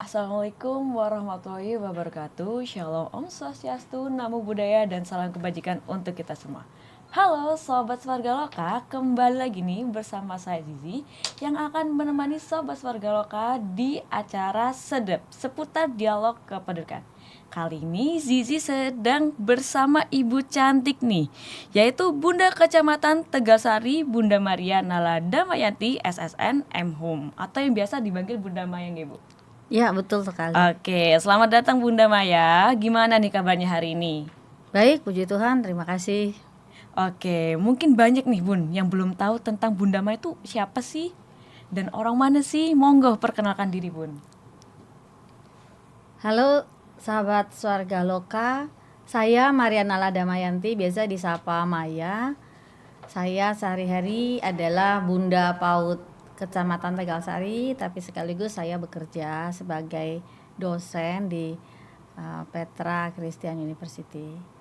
Assalamualaikum warahmatullahi wabarakatuh. Shalom Om Swastiastu, Namo Buddhaya, dan salam kebajikan untuk kita semua. Halo Sobat Swarga Loka, kembali lagi nih bersama saya Zizi yang akan menemani Sobat Swarga Loka di acara Sedep seputar dialog kependudukan. Kali ini Zizi sedang bersama ibu cantik nih, yaitu Bunda Kecamatan Tegalsari, Bunda Maria Nala Damayanti SSN M Hum, atau yang biasa dipanggil Bunda Mayang, Ibu. Ya, betul sekali. Oke, selamat datang Bunda Maya. Gimana nih kabarnya hari ini? Baik, puji Tuhan, terima kasih. Oke, mungkin banyak nih Bun yang belum tahu tentang Bunda Maya itu siapa sih? Dan orang mana sih? Monggo perkenalkan diri Bun. Halo sahabat Swarga Loka, saya Maria Nala Damayanti, biasa disapa Maya. Saya sehari-hari adalah Bunda PAUD Kecamatan Tegalsari, tapi sekaligus saya bekerja sebagai dosen di Petra Christian University.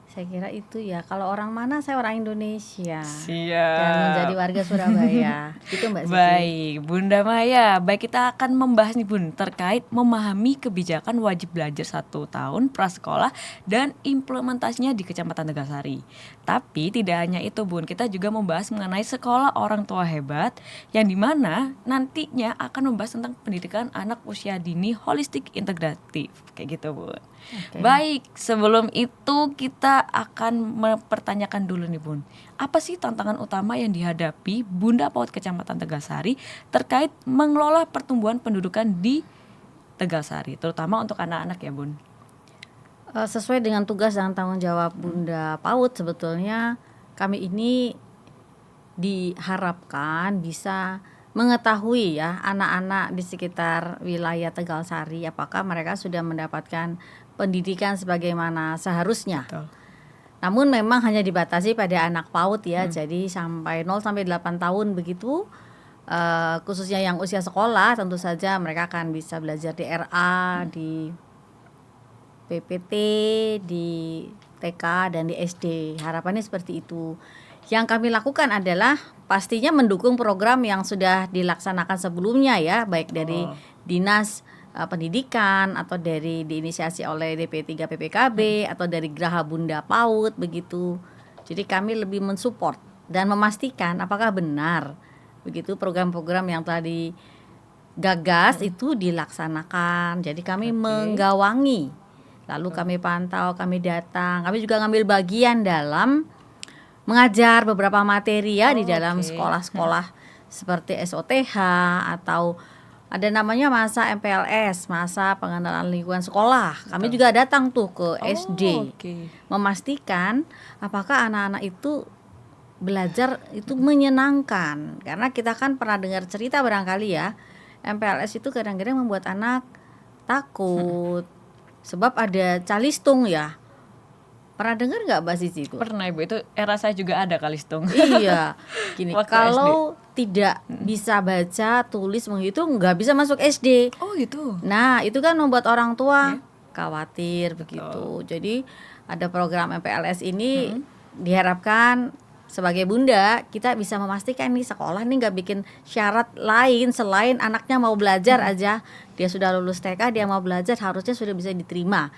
Saya kira itu ya. Kalau orang mana, saya orang Indonesia. Siap. Dan menjadi warga Surabaya. Itu Mbak Sisi. Baik, Bunda Maya. Baik, kita akan membahas nih Bun terkait memahami kebijakan wajib belajar 1 tahun prasekolah dan implementasinya di Kecamatan Tegalsari. Tapi tidak hanya itu Bun, kita juga membahas mengenai sekolah orang tua hebat yang dimana nantinya akan membahas tentang pendidikan anak usia dini holistik integratif. Kayak gitu Bun. Oke. Baik, sebelum itu kita akan mempertanyakan dulu nih Bun, apa sih tantangan utama yang dihadapi Bunda PAUD Kecamatan Tegalsari terkait mengelola pertumbuhan pendudukan di Tegalsari, terutama untuk anak-anak ya Bun? Sesuai dengan tugas dan tanggung jawab Bunda PAUD, sebetulnya kami ini diharapkan bisa mengetahui ya anak-anak di sekitar wilayah Tegalsari apakah mereka sudah mendapatkan pendidikan sebagaimana seharusnya. Betul. Namun memang hanya dibatasi pada anak PAUD ya, jadi sampai 0 sampai 8 tahun begitu. Khususnya yang usia sekolah tentu saja mereka akan bisa belajar di RA, di PPT, di TK dan di SD. Harapannya seperti itu. Yang kami lakukan adalah pastinya mendukung program yang sudah dilaksanakan sebelumnya ya, baik dari Dinas Pendidikan atau dari diinisiasi oleh DP3 PPKB atau dari Geraha Bunda PAUD begitu. Jadi kami lebih mensupport dan memastikan apakah benar begitu program-program yang telah digagas itu dilaksanakan. Jadi kami menggawangi, lalu kami pantau, kami datang, kami juga ngambil bagian dalam mengajar beberapa materi ya di dalam sekolah-sekolah seperti SOTH atau ada namanya masa MPLS, masa pengenalan lingkungan sekolah. Kami juga datang tuh ke SD, memastikan apakah anak-anak itu belajar itu menyenangkan. Karena kita kan pernah dengar cerita barangkali ya, MPLS itu kadang-kadang membuat anak takut. Sebab ada calistung ya. Pernah dengar nggak Mbak Sisi itu? Pernah Ibu, itu era saya juga ada Kalistung. Iya, gini, Waktu kalau tidak bisa baca, tulis, menghitung, nggak bisa masuk SD. Oh gitu. Nah, itu kan membuat orang tua khawatir begitu. Jadi ada program MPLS ini diharapkan sebagai bunda kita bisa memastikan nih sekolah nih nggak bikin syarat lain selain anaknya mau belajar aja. Dia sudah lulus TK, dia mau belajar harusnya sudah bisa diterima.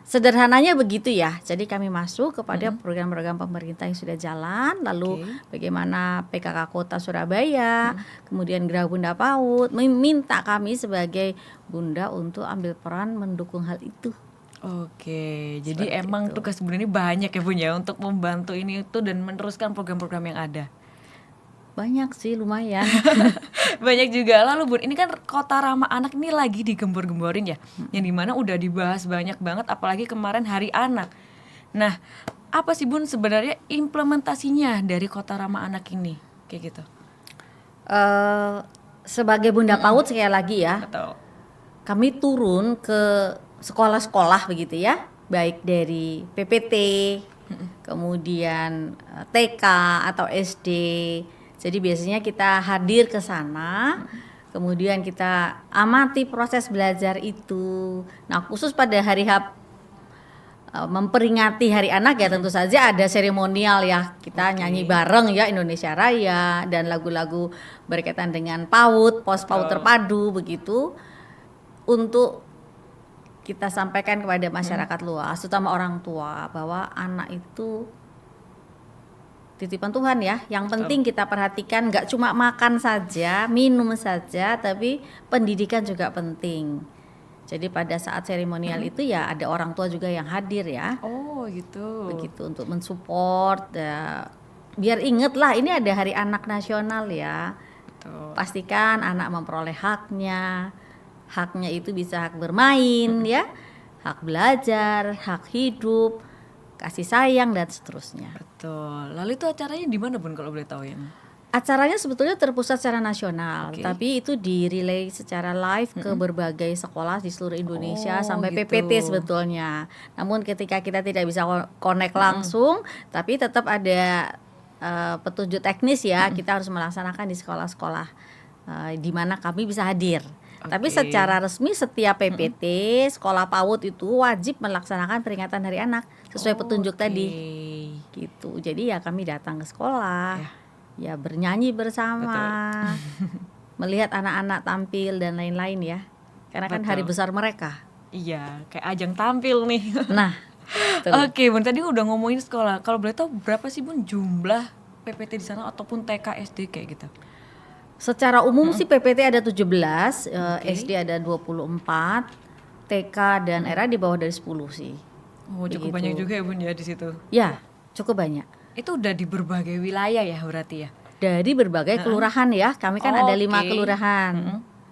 Sederhananya begitu ya. Jadi kami masuk kepada program-program pemerintah yang sudah jalan, lalu bagaimana PKK Kota Surabaya, kemudian Geraha Bunda PAUD meminta kami sebagai bunda untuk ambil peran mendukung hal itu. Oke, jadi emang tugas bunda ini banyak ya Bun ya untuk membantu ini itu dan meneruskan program-program yang ada. Banyak sih, lumayan. Banyak juga. Lalu Bun, ini kan Kota Ramah Anak ini lagi digembor-gemborin ya, yang dimana udah dibahas banyak banget, apalagi kemarin Hari Anak. Nah, apa sih Bun sebenarnya implementasinya dari Kota Ramah Anak ini, kayak gitu? Sebagai Bunda PAUD sekali lagi ya, Betul. kami turun ke sekolah-sekolah begitu ya, baik dari PPT, kemudian TK atau SD. Jadi biasanya kita hadir ke sana, kemudian kita amati proses belajar itu. Nah, khusus pada hari memperingati Hari Anak ya tentu saja ada seremonial ya. Kita nyanyi bareng ya Indonesia Raya dan lagu-lagu berkaitan dengan PAUD, pos PAUD terpadu begitu. untuk kita sampaikan kepada masyarakat luas, terutama orang tua, bahwa anak itu titipan Tuhan ya. Yang penting kita perhatikan, nggak cuma makan saja, minum saja, tapi pendidikan juga penting. Jadi pada saat seremonial itu ya ada orang tua juga yang hadir ya. Oh gitu. Begitu untuk mensupport ya. Biar inget lah ini ada Hari Anak Nasional ya. Betul. Pastikan anak memperoleh haknya. Haknya itu bisa hak bermain ya, hak belajar, hak hidup, kasih sayang dan seterusnya. Betul. Lalu itu acaranya di mana Bun kalau boleh tahu ya? Acaranya sebetulnya terpusat secara nasional, Oke. tapi itu di-relay secara live ke berbagai sekolah di seluruh Indonesia Oh, sampai gitu. PPT sebetulnya. Namun ketika kita tidak bisa connect langsung, tapi tetap ada petunjuk teknis ya, kita harus melaksanakan di sekolah-sekolah di mana kami bisa hadir. Tapi Oke. secara resmi setiap PPT sekolah PAUD itu wajib melaksanakan peringatan Hari Anak sesuai petunjuk Oke. tadi. Gitu. Jadi ya kami datang ke sekolah, ya bernyanyi bersama, melihat anak-anak tampil dan lain-lain ya. Karena kan hari Betul. besar mereka. Iya, kayak ajang tampil nih. Nah, betul. Oke Bun, tadi udah ngomongin sekolah. Kalau boleh tahu berapa sih Bun jumlah PPT di sana ataupun TK SD kayak gitu? Secara umum sih PPT ada 17, SD ada 24, TK dan RA di bawah dari 10 sih. Oh, cukup Begitu. banyak juga ya Bun ya di situ. Ya, cukup banyak. Itu udah di berbagai wilayah ya berarti ya? Dari berbagai kelurahan ya. Kami kan ada 5 Oke. kelurahan.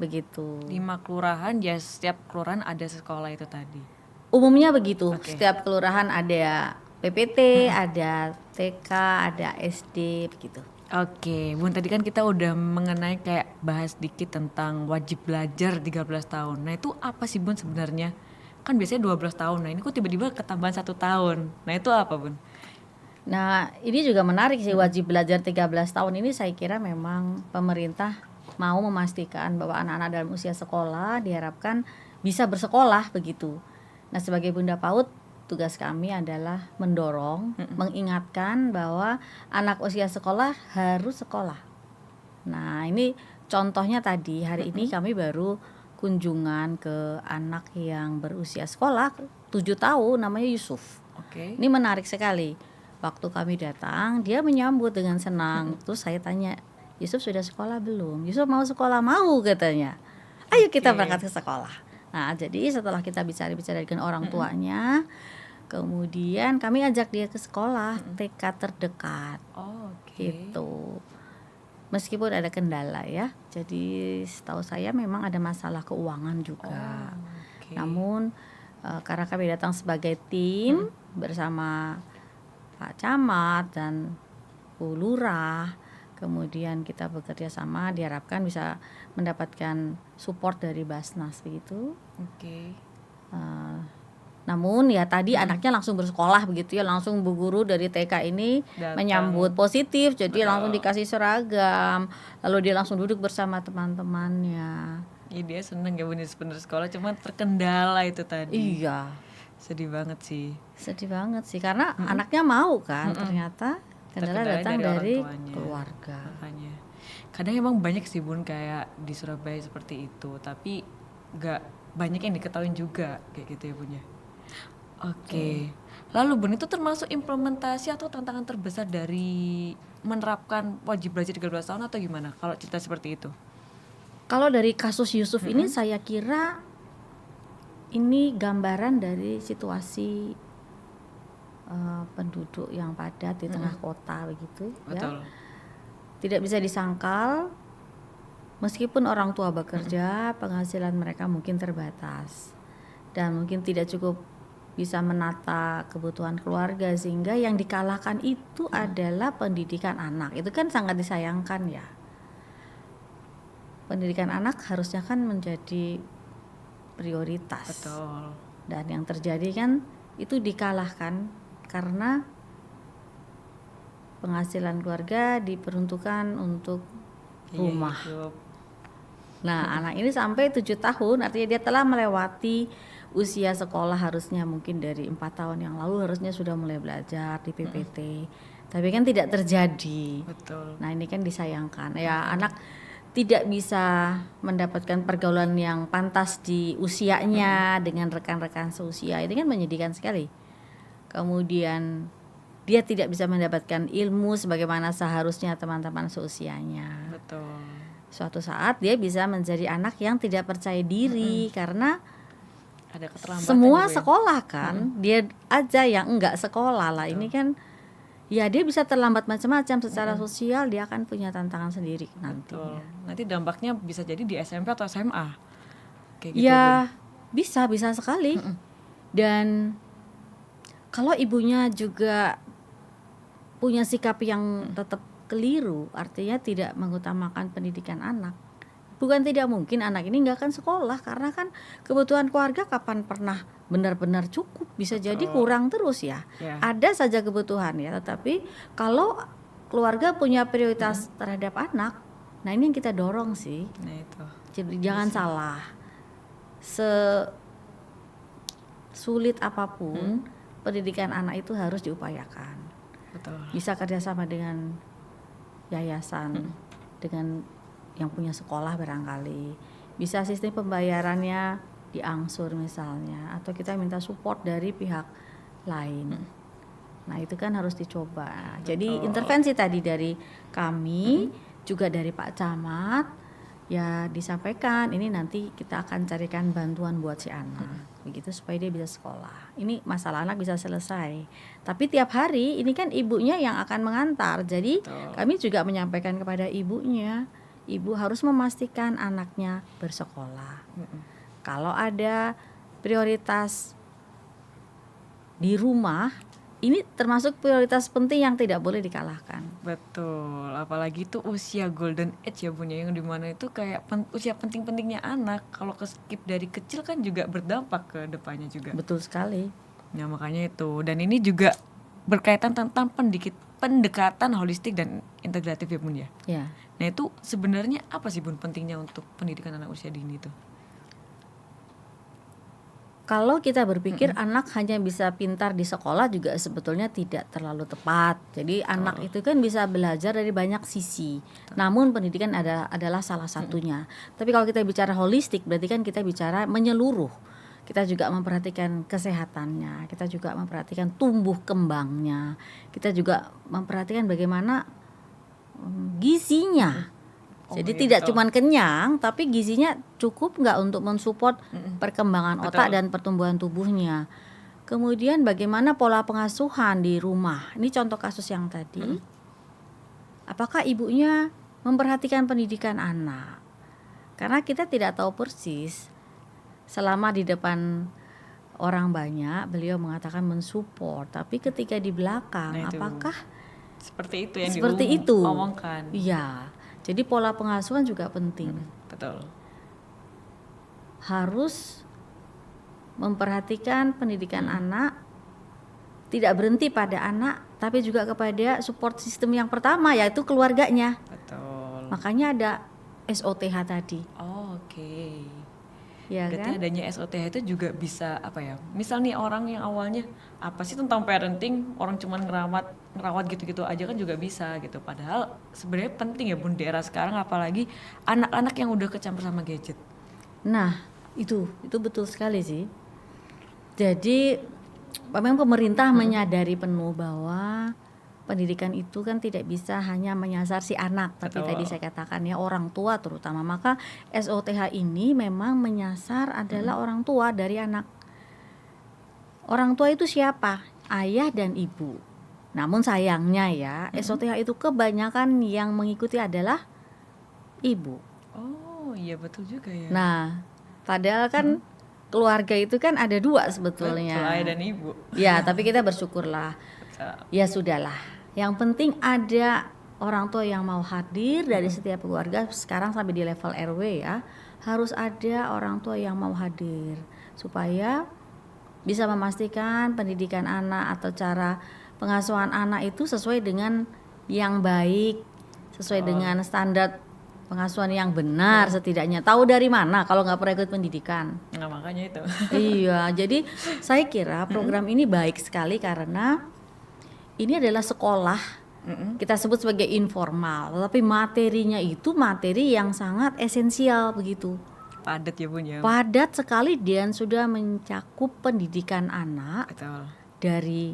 Begitu. 5 kelurahan, ya setiap kelurahan ada sekolah itu tadi. Umumnya begitu. Oke. Setiap kelurahan ada PPT, ada TK, ada SD begitu. Oke, Bun, tadi kan kita udah mengenai kayak bahas dikit tentang wajib belajar 13 tahun. Nah itu apa sih Bun sebenarnya? Kan biasanya 12 tahun, nah ini kok tiba-tiba ketambahan 1 tahun. Nah itu apa Bun? Nah, ini juga menarik sih, wajib belajar 13 tahun ini saya kira memang pemerintah mau memastikan bahwa anak-anak dalam usia sekolah diharapkan bisa bersekolah begitu. Nah, sebagai Bunda PAUD, tugas kami adalah mendorong, mengingatkan bahwa anak usia sekolah harus sekolah. Nah, ini contohnya tadi hari ini kami baru kunjungan ke anak yang berusia sekolah 7 tahun, namanya Yusuf. Oke. Ini menarik sekali. Waktu kami datang, dia menyambut dengan senang. Terus saya tanya, Yusuf sudah sekolah belum? Yusuf mau sekolah, mau katanya. Ayo kita berangkat ke sekolah. Nah, jadi setelah kita bicara-bicara dengan orang tuanya, kemudian kami ajak dia ke sekolah TK terdekat. Oh, oke. Gitu. Meskipun ada kendala ya. Jadi setahu saya memang ada masalah keuangan juga. Oke. Namun karena kami datang sebagai tim bersama Pak Camat dan Bu Lurah, kemudian kita bekerja sama, diharapkan bisa mendapatkan support dari Basnas begitu. Oke. Namun ya tadi anaknya langsung bersekolah begitu ya, langsung Bu Guru dari TK ini Datang. menyambut positif, jadi langsung dikasih seragam, lalu dia langsung duduk bersama teman-temannya. Iya, dia seneng ya Bun sebenarnya sekolah, cuma terkendala itu tadi. Iya, Sedih banget sih. sedih banget sih karena anaknya mau kan, ternyata kendala Terkendala datang dari orang dari tuanya. keluarga. Makanya kadang emang banyak sih Bun kayak di Surabaya seperti itu, tapi nggak banyak yang diketahui juga kayak gitu ya Bun ya. Oke. Lalu Bun, itu termasuk implementasi atau tantangan terbesar dari menerapkan wajib belajar 13 tahun atau gimana kalau cerita seperti itu? Kalau dari kasus Yusuf ini saya kira ini gambaran dari situasi penduduk yang padat di tengah kota begitu ya. Betul. Tidak bisa disangkal, meskipun orang tua bekerja, penghasilan mereka mungkin terbatas dan mungkin tidak cukup bisa menata kebutuhan keluarga, sehingga yang dikalahkan itu adalah pendidikan anak. Itu kan sangat disayangkan ya. Pendidikan anak harusnya kan menjadi prioritas. Betul. Dan yang terjadi kan itu dikalahkan karena penghasilan keluarga diperuntukkan untuk rumah. Hidup. Nah, anak ini sampai 7 tahun, artinya dia telah melewati usia sekolah harusnya mungkin dari 4 tahun yang lalu harusnya sudah mulai belajar di PPT. Tapi kan tidak terjadi. Betul. Nah, ini kan disayangkan. Ya, anak tidak bisa mendapatkan pergaulan yang pantas di usianya dengan rekan-rekan seusia, itu kan menyedihkan sekali. Kemudian dia tidak bisa mendapatkan ilmu sebagaimana seharusnya teman-teman seusianya. Betul. Suatu saat dia bisa menjadi anak yang tidak percaya diri karena Ada keterlambatan semua juga ya. sekolah kan, dia aja yang enggak sekolah lah. Ini kan ya dia bisa terlambat macam-macam secara sosial, dia akan punya tantangan sendiri Betul. nantinya. Nanti dampaknya bisa jadi di SMP atau SMA. Kayak gitu, Bun. Ya bisa sekali. Dan kalau ibunya juga punya sikap yang tetap keliru, artinya tidak mengutamakan pendidikan anak. Bukan tidak mungkin anak ini nggak akan sekolah karena kan kebutuhan keluarga kapan pernah benar-benar cukup, bisa jadi kurang terus ya. Ya. Ada saja kebutuhan ya, tetapi kalau keluarga punya prioritas terhadap anak, nah ini yang kita dorong sih. Nah itu. Jadi jangan salah, sulit apapun pendidikan anak itu harus diupayakan. Betul. Bisa kerjasama dengan yayasan, dengan yang punya sekolah barangkali. Bisa sistem pembayarannya diangsur misalnya, atau kita minta support dari pihak lain. Nah itu kan harus dicoba. Jadi intervensi tadi dari kami, juga dari Pak Camat, ya disampaikan ini nanti kita akan carikan bantuan buat si anak, begitu supaya dia bisa sekolah. Ini masalah anak bisa selesai. Tapi tiap hari ini kan ibunya yang akan mengantar. Jadi kami juga menyampaikan kepada ibunya, ibu harus memastikan anaknya bersekolah. Kalau ada prioritas di rumah, ini termasuk prioritas penting yang tidak boleh dikalahkan. Betul, apalagi itu usia golden age ya Bun ya, yang dimana itu kayak usia penting-pentingnya anak. Kalau ke skip dari kecil kan juga berdampak ke depannya juga. Betul sekali. Nah makanya itu, dan ini juga berkaitan tentang pendekatan holistik dan integratif ya Bun ya. Ya. Nah itu sebenarnya apa sih Bun pentingnya untuk pendidikan anak usia dini itu? Kalau kita berpikir anak hanya bisa pintar di sekolah juga sebetulnya tidak terlalu tepat. Jadi anak itu kan bisa belajar dari banyak sisi. Namun pendidikan adalah salah satunya. Tapi kalau kita bicara holistik berarti kan kita bicara menyeluruh. Kita juga memperhatikan kesehatannya, kita juga memperhatikan tumbuh kembangnya, kita juga memperhatikan bagaimana gizinya. Jadi tidak cuma kenyang, tapi gizinya cukup nggak untuk mensupport perkembangan otak dan pertumbuhan tubuhnya. Kemudian bagaimana pola pengasuhan di rumah. Ini contoh kasus yang tadi. Apakah ibunya memperhatikan pendidikan anak? Karena kita tidak tahu persis. Selama di depan orang banyak, beliau mengatakan mensupport. Tapi ketika di belakang, apakah seperti itu yang diomongkan? Iya. Jadi pola pengasuhan juga penting. Betul. Harus memperhatikan pendidikan anak, tidak berhenti pada anak, tapi juga kepada support system yang pertama yaitu keluarganya. Betul. Makanya ada SOTH tadi. Oke. Ya, berarti kan? adanya SOTH itu juga bisa apa ya? Misal nih orang yang awalnya apa sih tentang parenting, orang cuman ngerawat gitu-gitu aja kan juga bisa gitu. Padahal sebenarnya penting ya Bun di era sekarang, apalagi anak-anak yang udah kecampur sama gadget. Nah, itu betul sekali sih. Jadi memang pemerintah menyadari penuh bahwa pendidikan itu kan tidak bisa hanya menyasar si anak, tapi tadi saya katakan ya orang tua terutama. Maka SOTH ini memang menyasar adalah orang tua dari anak. Orang tua itu siapa? Ayah dan ibu. Namun sayangnya ya, SOTH itu kebanyakan yang mengikuti adalah ibu. Oh iya betul juga ya. Nah, padahal kan keluarga itu kan ada dua sebetulnya. Betul, ayah dan ibu. Ya, tapi kita bersyukurlah. Ya sudahlah. Yang penting ada orang tua yang mau hadir dari setiap keluarga. Sekarang sampai di level RW ya, harus ada orang tua yang mau hadir supaya bisa memastikan pendidikan anak atau cara pengasuhan anak itu sesuai dengan yang baik, sesuai dengan standar pengasuhan yang benar. Setidaknya tahu dari mana kalau nggak pernah ikut pendidikan. Nah makanya itu. Iya, jadi saya kira program ini baik sekali karena ini adalah sekolah Mm-mm. kita sebut sebagai informal, tetapi materinya itu materi yang sangat esensial begitu. Padat ya Bun ya. Padat sekali dan sudah mencakup pendidikan anak Betul. dari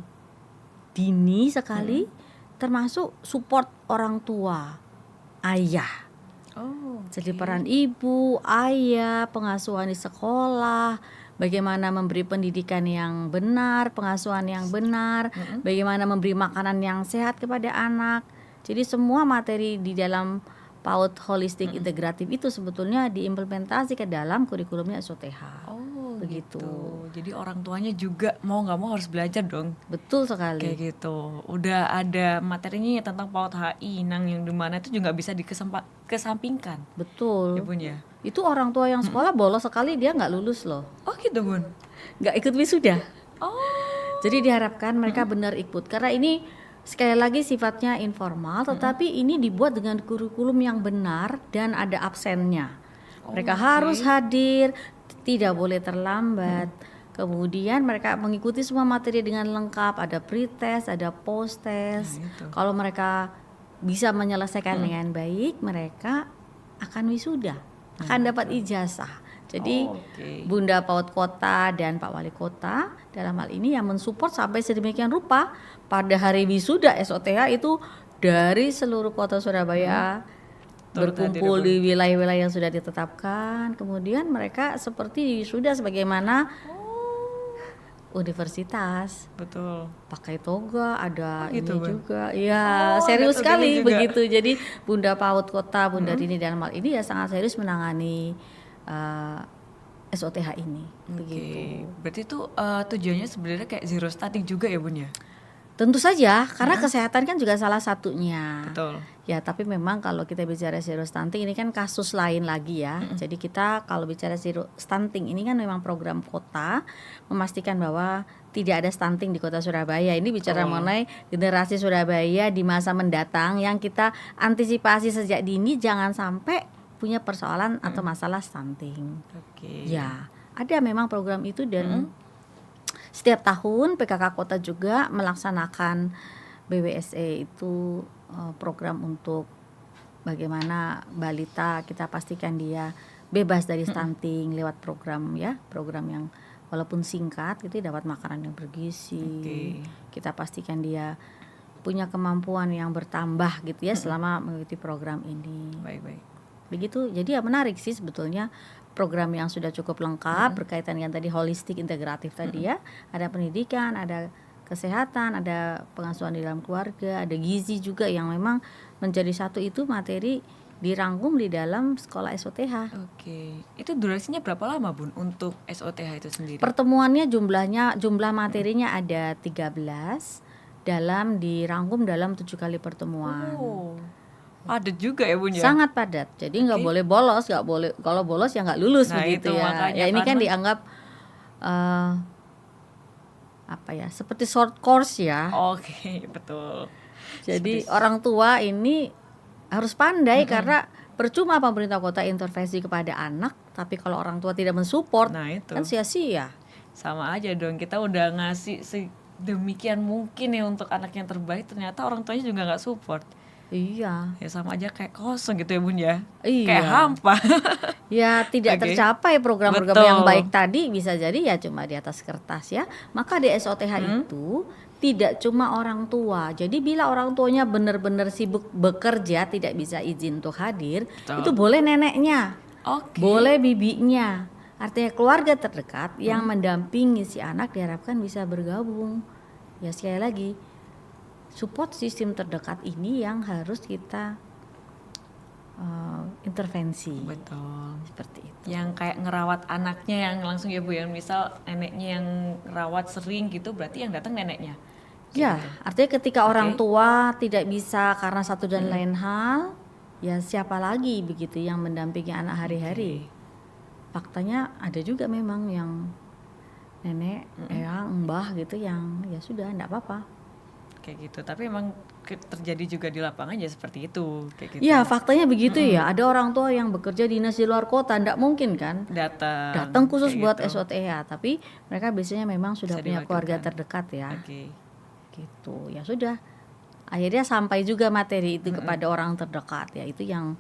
dini sekali, termasuk support orang tua, ayah. Oh, Jadi oke. peran ibu, ayah, pengasuhan di sekolah, bagaimana memberi pendidikan yang benar, pengasuhan yang benar, bagaimana memberi makanan yang sehat kepada anak. Jadi semua materi di dalam PAUD holistik integratif itu sebetulnya diimplementasi ke dalam kurikulumnya SOTH. Oh Begitu. gitu. Jadi orang tuanya juga mau nggak mau harus belajar dong. Betul sekali. Kayak gitu. Udah ada materinya ya tentang PAUD HI Nang yang dimana itu juga bisa dikesampingkan. Ya Betul. Bun ya. Itu orang tua yang sekolah bolos sekali dia nggak lulus loh, Oh gitu Bun. nggak ikut wisuda. Oh. Jadi diharapkan mereka benar ikut karena ini sekali lagi sifatnya informal, tetapi ini dibuat dengan kurikulum yang benar dan ada absennya. Mereka harus hadir, tidak boleh terlambat. Kemudian mereka mengikuti semua materi dengan lengkap, ada pre-test, ada post-test. Kalau mereka bisa menyelesaikan dengan baik, mereka akan wisuda, akan dapat ijazah. Jadi Oke. Bunda PAUD Kota dan Pak Wali Kota dalam hal ini yang mensupport sampai sedemikian rupa pada hari wisuda SOTH itu dari seluruh kota Surabaya berkumpul di wilayah-wilayah yang sudah ditetapkan. Kemudian mereka seperti wisuda sebagaimana universitas. Betul. Pakai toga, ada gitu, ini Bun? juga. Ya, Oh, serius ada toganya sekali juga. begitu. Jadi Bunda PAUD Kota, Bunda Dini dalam hal ini ya sangat serius menangani SOTH ini. Begitu. Oke. Berarti itu tujuannya sebenarnya kayak zero stunting juga ya Bun ya? Tentu saja, karena kesehatan kan juga salah satunya. Betul. Ya, tapi memang kalau kita bicara zero stunting ini kan kasus lain lagi ya. Jadi kita kalau bicara zero stunting ini kan memang program kota memastikan bahwa tidak ada stunting di kota Surabaya. Ini bicara mengenai generasi Surabaya di masa mendatang yang kita antisipasi sejak dini jangan sampai punya persoalan atau masalah stunting. Oke. Ya, ada memang program itu dan setiap tahun PKK Kota juga melaksanakan BWSE itu program untuk bagaimana balita kita pastikan dia bebas dari stunting lewat program ya, program yang walaupun singkat itu dapat makanan yang bergizi. Kita pastikan dia punya kemampuan yang bertambah gitu ya selama mengikuti program ini. Baik-baik. Begitu, jadi ya menarik sih sebetulnya program yang sudah cukup lengkap berkaitan dengan tadi holistik integratif tadi ya. Ada pendidikan, ada kesehatan, ada pengasuhan di dalam keluarga, ada gizi juga yang memang menjadi satu itu materi dirangkum di dalam sekolah SOTH. Oke. Itu durasinya berapa lama Bun untuk SOTH itu sendiri? Pertemuannya jumlah materinya ada 13 dirangkum dalam 7 kali pertemuan. Oh. Padat juga ya Bun ya? Sangat padat. Jadi nggak boleh bolos, nggak boleh kalau bolos ya nggak lulus Nah, begitu itu ya. makanya Ya ini kan karena- dianggap apa ya? Seperti short course ya. Oke, betul. Jadi orang tua ini harus pandai karena percuma pemerintah kota intervensi kepada anak, tapi kalau orang tua tidak mensupport Nah, itu. kan sia-sia. Sama aja dong, kita udah ngasih sedemikian mungkin ya untuk anak yang terbaik, ternyata orang tuanya juga nggak support. Iya. Ya sama aja kayak kosong gitu ya Bun ya. Iya. Kayak hampa. Ya tidak Oke. tercapai program-program Betul. yang baik tadi bisa jadi ya cuma di atas kertas ya. Maka di SOTH itu tidak cuma orang tua. Jadi bila orang tuanya benar-benar sibuk bekerja tidak bisa izin untuk hadir, Betul. itu boleh neneknya, Oke. boleh bibinya. Artinya keluarga terdekat yang mendampingi si anak diharapkan bisa bergabung. Ya sekali lagi support sistem terdekat ini yang harus kita intervensi. Betul. Seperti itu. Yang kayak ngerawat anaknya yang langsung ya Bu ya, misal neneknya yang ngerawat sering gitu, berarti yang datang neneknya. Ya, artinya ketika orang tua tidak bisa karena satu dan lain hal, ya siapa lagi begitu yang mendampingi anak hari-hari. Faktanya ada juga memang yang nenek, eyang, mbah gitu yang ya sudah enggak apa-apa. Kayak gitu. Tapi emang terjadi juga di lapangan ya seperti itu, kayak gitu. Ya, faktanya begitu ya. Ada orang tua yang bekerja dinas di luar kota, enggak mungkin kan datang khusus kayak buat gitu. SOTH, tapi mereka biasanya memang sudah Bisa punya keluarga diwakilkan. terdekat ya. Oke. Gitu. Ya sudah. akhirnya sampai juga materi itu kepada orang terdekat ya, itu yang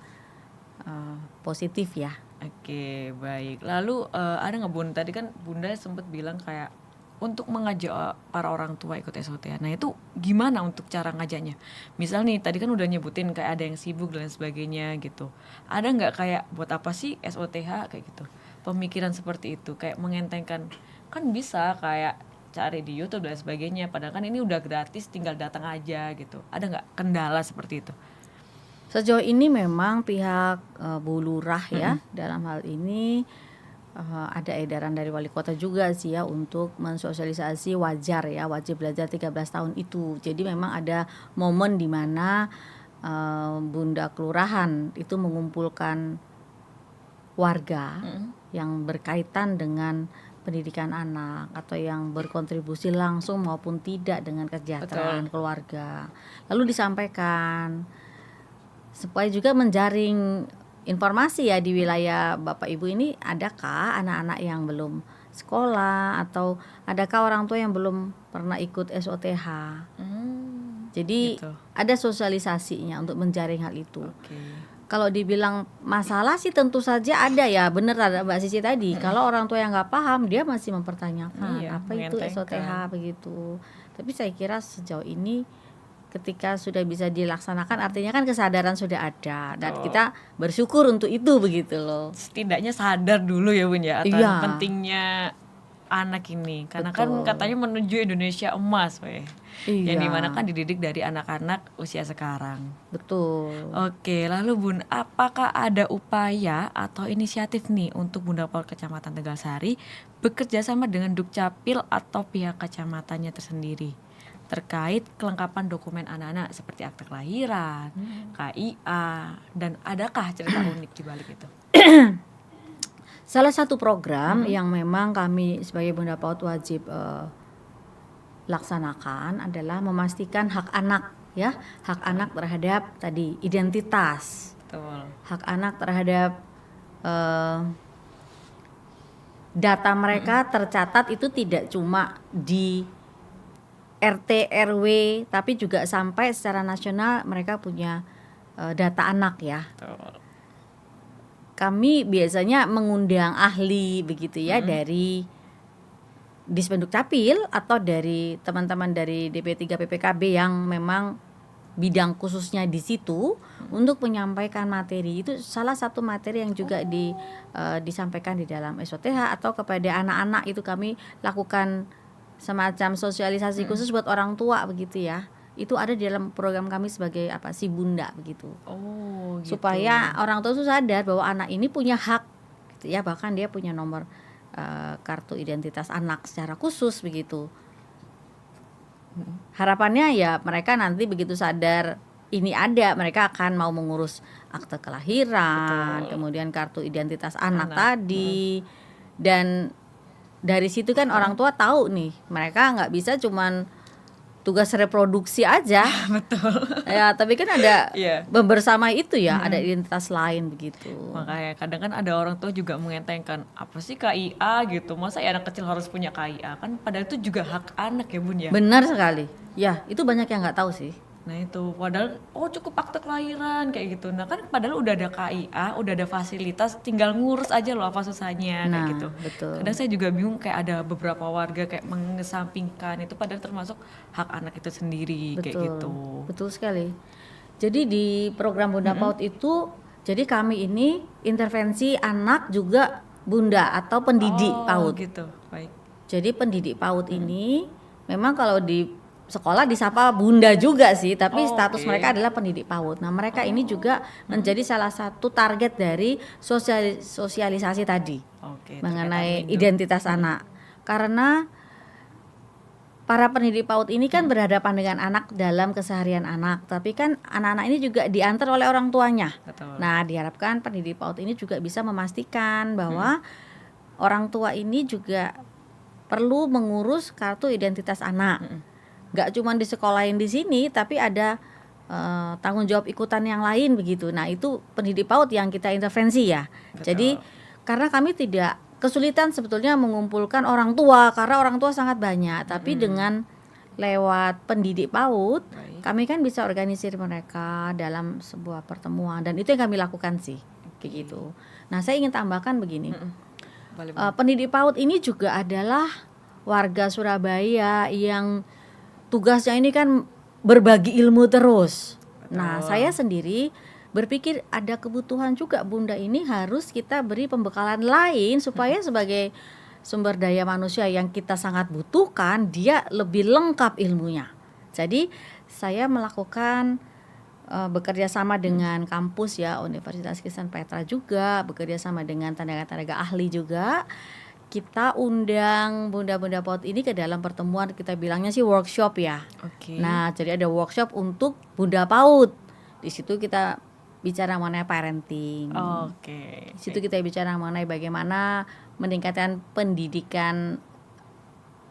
positif ya. Oke, baik. Lalu ada nggak Bun? Tadi kan Bunda sempat bilang kayak untuk mengajak para orang tua ikut SOTH. Nah itu gimana untuk cara ngajaknya? Misal nih tadi kan udah nyebutin kayak ada yang sibuk dan sebagainya gitu. Ada nggak kayak buat apa sih SOTH kayak gitu? Pemikiran seperti itu kayak mengentengkan, kan bisa kayak cari di YouTube dan sebagainya. Padahal kan ini udah gratis, tinggal datang aja gitu. Ada nggak kendala seperti itu? Sejauh ini memang pihak Bu Lurah ya dalam hal ini ada edaran dari wali kota juga sih ya untuk mensosialisasi wajar ya, wajib belajar 13 tahun itu. Jadi memang ada momen di mana Bunda Kelurahan itu mengumpulkan warga yang berkaitan dengan pendidikan anak atau yang berkontribusi langsung maupun tidak dengan kesejahteraan keluarga. Lalu disampaikan supaya juga menjaring informasi ya di wilayah Bapak Ibu ini, adakah anak-anak yang belum sekolah atau adakah orang tua yang belum pernah ikut SOTH. Jadi gitu. ada sosialisasinya untuk menjaring hal itu. Oke. Kalau dibilang masalah sih tentu saja ada ya, bener ada Mbak Sisi tadi. Kalau orang tua yang nggak paham dia masih mempertanyakan Iya, apa itu SOTH begitu. Tapi saya kira sejauh ini ketika sudah bisa dilaksanakan artinya kan kesadaran sudah ada dan kita bersyukur untuk itu begitu loh. Setidaknya sadar dulu ya Bun ya atas Iya. pentingnya anak ini karena kan katanya menuju Indonesia emas weh. Iya. Yang dimana kan dididik dari anak-anak usia sekarang. Betul. Oke, lalu Bun, apakah ada upaya atau inisiatif nih untuk Bunda Paut Kecamatan Tegalsari bekerja sama dengan Dukcapil atau pihak kecamatannya tersendiri terkait kelengkapan dokumen anak-anak seperti akte kelahiran, KIA, dan adakah cerita unik di balik itu? Salah satu program yang memang kami sebagai Bunda Paut wajib laksanakan adalah memastikan hak anak ya, hak anak terhadap tadi identitas, Betul. hak anak terhadap data mereka tercatat itu tidak cuma di RT RW tapi juga sampai secara nasional mereka punya data anak ya. Betul. Kami biasanya mengundang ahli begitu ya dari Dispenduk Capil atau dari teman-teman dari DP3 PPKB yang memang bidang khususnya di situ untuk menyampaikan materi. Itu salah satu materi yang juga disampaikan di dalam SOTH atau kepada anak-anak itu kami lakukan semacam sosialisasi khusus buat orang tua begitu ya. Itu ada di dalam program kami sebagai si Bunda begitu. Oh, gitu. Supaya orang tua itu sadar bahwa anak ini punya hak gitu ya, bahkan dia punya nomor kartu identitas anak secara khusus begitu. Harapannya ya mereka nanti begitu sadar ini ada, mereka akan mau mengurus akte kelahiran, kemudian kartu identitas anak tadi. Dan dari situ kan orang tua tahu nih, mereka nggak bisa cuman tugas reproduksi aja. Betul. Ya, tapi kan ada Iya. bersama itu ya, ada identitas lain begitu. Makanya kadang kan ada orang tua juga mengentengkan apa sih KIA gitu. Masa ya anak kecil harus punya KIA? Kan padahal itu juga hak anak ya Bun ya. Benar sekali. Ya, itu banyak yang nggak tahu sih. Nah itu padahal cukup akte kelahiran kayak gitu. Nah kan padahal udah ada KIA, udah ada fasilitas, tinggal ngurus aja loh apa susahnya kayak Nah, gitu. betul. Kadang saya juga bingung kayak ada beberapa warga kayak mengesampingkan itu padahal termasuk hak anak itu sendiri kayak gitu. Betul sekali. Jadi di program Bunda Paut itu, jadi kami ini intervensi anak juga Bunda atau pendidik PAUD. Gitu. Baik. Jadi pendidik PAUD ini memang kalau di sekolah disapa Bunda juga sih, tapi status mereka adalah pendidik PAUD. Nah, mereka ini juga menjadi salah satu target dari sosialisasi tadi mengenai identitas anak. Karena para pendidik PAUD ini kan berhadapan dengan anak dalam keseharian anak, tapi kan anak-anak ini juga diantar oleh orang tuanya. Betul. Nah, diharapkan pendidik PAUD ini juga bisa memastikan bahwa orang tua ini juga perlu mengurus kartu identitas anak. Gak cuma di sekolahin di sini, tapi ada tanggung jawab ikutan yang lain begitu. Nah, itu pendidik PAUD yang kita intervensi ya. Betul. Jadi karena kami tidak kesulitan sebetulnya mengumpulkan orang tua karena orang tua sangat banyak, tapi dengan lewat pendidik PAUD, Baik. kami kan bisa organisir mereka dalam sebuah pertemuan dan itu yang kami lakukan sih, kayak gitu. Nah, saya ingin tambahkan begini. Boleh, Pendidik PAUD ini juga adalah warga Surabaya yang tugasnya ini kan berbagi ilmu terus. Nah, saya sendiri berpikir ada kebutuhan juga Bunda ini harus kita beri pembekalan lain supaya sebagai sumber daya manusia yang kita sangat butuhkan, dia lebih lengkap ilmunya. Jadi saya melakukan bekerja sama dengan kampus ya, Universitas Kristen Petra juga, bekerja sama dengan tenaga-tenaga ahli juga. Kita undang bunda-bunda PAUD ini ke dalam pertemuan, kita bilangnya sih workshop ya. Oke. Nah, jadi ada workshop untuk bunda PAUD. Di situ kita bicara mengenai parenting. Oke. Di situ kita bicara mengenai bagaimana meningkatkan pendidikan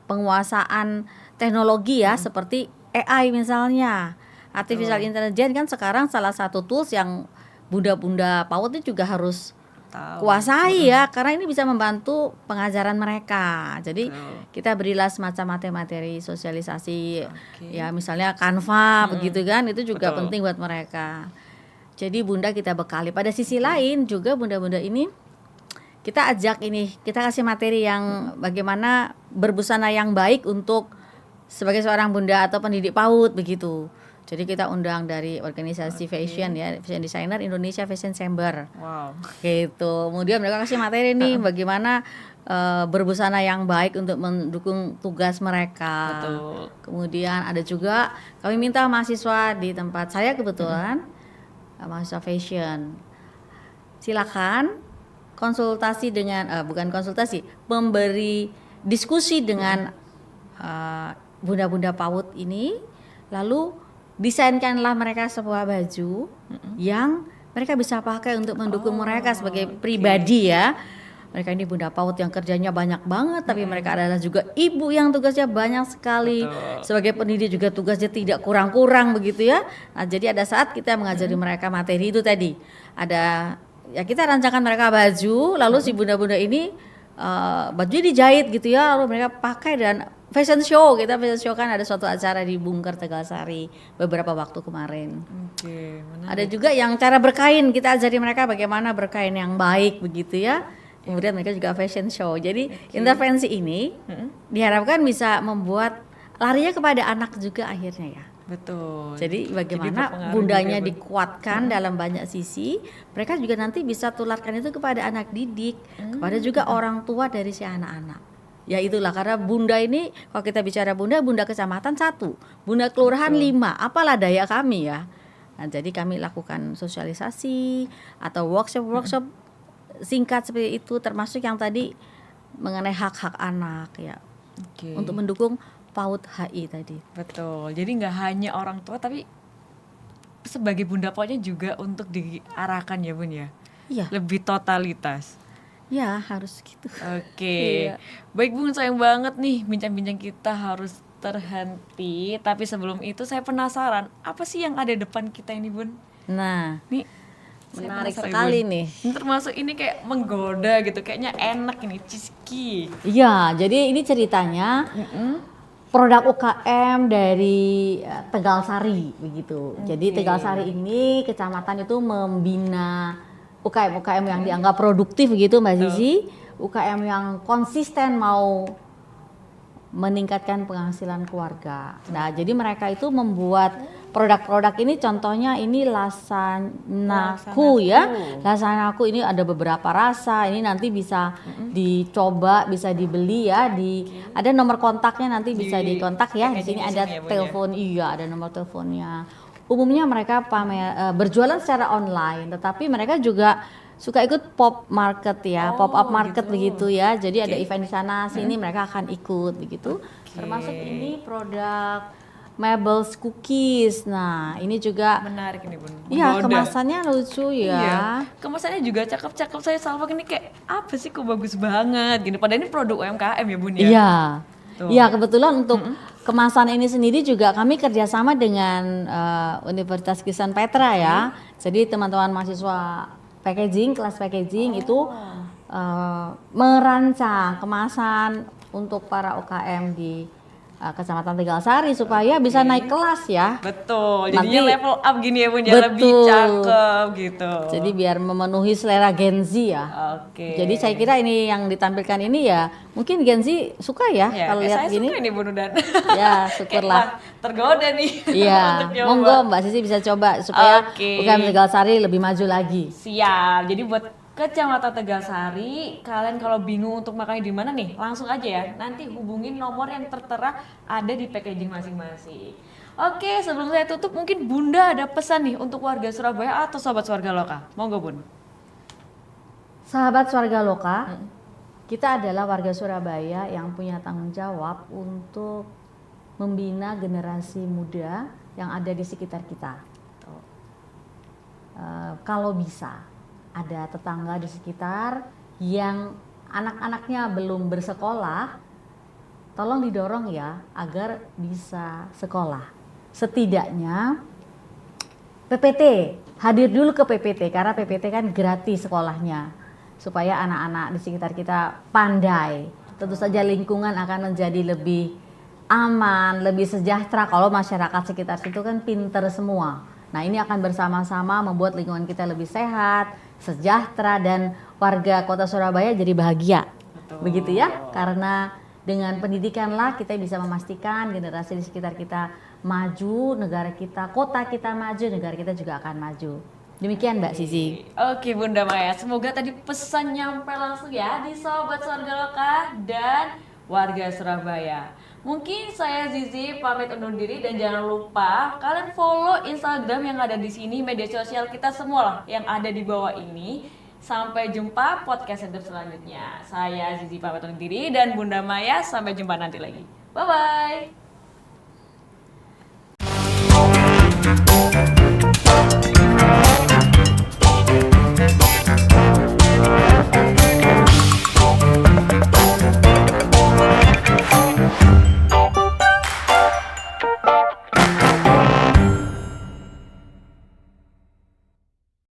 penguasaan teknologi ya, seperti AI misalnya. Artificial Intelligence kan sekarang salah satu tools yang bunda-bunda PAUD itu juga harus Tahu. kuasai ya, karena ini bisa membantu pengajaran mereka. Jadi Betul. kita berilah semacam materi sosialisasi Oke. ya, misalnya Canva begitu kan, itu juga Betul. penting buat mereka. Jadi bunda kita bekali. Pada sisi lain juga bunda-bunda ini kita ajak ini, kita kasih materi yang bagaimana berbusana yang baik untuk sebagai seorang bunda atau pendidik PAUD begitu. Jadi kita undang dari organisasi fashion ya, fashion designer Indonesia Fashion Chamber. Wow. Gitu. Kemudian mereka kasih materi nih bagaimana berbusana yang baik untuk mendukung tugas mereka. Betul. Kemudian ada juga kami minta mahasiswa di tempat saya kebetulan mahasiswa fashion. Silakan konsultasi dengan bukan konsultasi, memberi diskusi dengan bunda-bunda PAUD ini, lalu desainkanlah mereka sebuah baju yang mereka bisa pakai untuk mendukung mereka sebagai pribadi ya. Mereka ini bunda PAUD yang kerjanya banyak banget, tapi mereka adalah juga ibu yang tugasnya banyak sekali. Betul. Sebagai pendidik juga tugasnya tidak kurang-kurang begitu ya. Nah, jadi ada saat kita mengajari mereka materi itu tadi. Ada ya, kita rancangkan mereka baju, lalu si bunda-bunda ini bajunya dijahit gitu ya, lalu mereka pakai dan fashion show. Kita fashion show kan ada suatu acara di Bungker Tegalsari beberapa waktu kemarin. Oke, menarik. Ada juga yang cara berkain, kita ajari mereka bagaimana berkain yang baik begitu ya. Kemudian mereka juga fashion show. Jadi intervensi ini diharapkan bisa membuat larinya kepada anak juga akhirnya ya. Betul. Jadi bagaimana berpengaruh bundanya juga, Bun. dikuatkan dalam banyak sisi, mereka juga nanti bisa tularkan itu kepada anak didik, kepada juga orang tua dari si anak-anak. Ya itulah, karena bunda ini kalau kita bicara bunda kecamatan 1, bunda kelurahan 5, apalah daya kami ya. Nah, jadi kami lakukan sosialisasi atau workshop singkat seperti itu, termasuk yang tadi mengenai hak-hak anak ya, Oke. untuk mendukung PAUD HI tadi. Betul. Jadi nggak hanya orang tua, tapi sebagai bunda PAUD-nya juga untuk diarahkan ya, Bun ya. Iya, Lebih totalitas. ya harus gitu. Oke. Iya. Baik, Bun, sayang banget nih bincang-bincang kita harus terhenti. Tapi sebelum itu saya penasaran, apa sih yang ada depan kita ini, Bun? Nah, Nih, saya menarik penasaran, sekali Bun. nih. Termasuk ini kayak menggoda gitu, kayaknya enak ini, cheesecake. Iya, jadi ini ceritanya produk UKM dari Tegalsari begitu. Jadi Tegalsari ini kecamatan itu membina UKM yang dianggap produktif gitu Mbak Zizi, UKM yang konsisten mau meningkatkan penghasilan keluarga. Nah, jadi mereka itu membuat produk-produk ini, contohnya ini lasanaku ya. Lasanaku ini ada beberapa rasa. Ini nanti bisa dicoba, bisa dibeli ya. Ada nomor kontaknya, nanti bisa dikontak ya. Di sini ada telepon, iya ada nomor teleponnya. Umumnya mereka berjualan secara online, tetapi mereka juga suka ikut pop market ya, pop up market begitu ya. Jadi ada event di sana sini mereka akan ikut begitu. Termasuk ini produk Mabel's Cookies. Nah, ini juga Menarik ini, Bun. iya, Menggoda. kemasannya lucu ya. Iya. Kemasannya juga cakep-cakep. Saya salvak ini kayak apa sih, kok bagus banget gini. Padahal ini produk UMKM ya, Bun ya. Iya. Tuh. Iya, kebetulan untuk kemasan ini sendiri juga kami kerjasama dengan Universitas Kristen Petra ya. Jadi teman-teman mahasiswa packaging, kelas packaging itu merancang kemasan untuk para UKM di Kecamatan Tegalsari supaya bisa naik kelas ya. Betul, Nanti- jadinya level up gini ya Bun, ya lebih Betul. cakep gitu. Jadi biar memenuhi selera Gen Z ya. Oke. Jadi saya kira ini yang ditampilkan ini ya mungkin Gen Z suka ya, ya, kalau lihat saya gini. suka ini Bun Udan. Ya, syukurlah. Tergoda nih. Iya, untuk nyoba. monggo Mbak Sisi bisa coba supaya Oke. UKM Tegalsari lebih maju lagi. Siap. Jadi buat Kecamatan Tegalsari, kalian kalau bingung untuk makannya di mana nih, langsung aja ya. Nanti hubungin nomor yang tertera ada di packaging masing-masing. Oke, sebelum saya tutup mungkin Bunda ada pesan nih untuk warga Surabaya atau sobat warga lokal. Monggo Bun. Sahabat Warga Loka, kita adalah warga Surabaya yang punya tanggung jawab untuk membina generasi muda yang ada di sekitar kita. Kalau bisa, ada tetangga di sekitar yang anak-anaknya belum bersekolah, tolong didorong ya agar bisa sekolah. Setidaknya PPT, hadir dulu ke PPT karena PPT kan gratis sekolahnya. Supaya anak-anak di sekitar kita pandai. Tentu saja lingkungan akan menjadi lebih aman, lebih sejahtera kalau masyarakat sekitar situ kan pinter semua. Nah, ini akan bersama-sama membuat lingkungan kita lebih sehat, sejahtera, dan warga kota Surabaya jadi bahagia. Betul. Begitu ya, karena dengan pendidikanlah kita bisa memastikan generasi di sekitar kita maju, negara kita, kota kita maju, negara kita juga akan maju. Demikian Mbak Sisi. Oke Bunda Maya, semoga tadi pesan nyampe langsung ya di Sobat Warga Lokal dan warga Surabaya. Mungkin saya Zizi pamit undur diri dan jangan lupa kalian follow Instagram yang ada di sini, media sosial kita semua lah yang ada di bawah ini. Sampai jumpa podcast hidup selanjutnya. Saya Zizi pamit undur diri dan Bunda Maya sampai jumpa nanti lagi. Bye bye.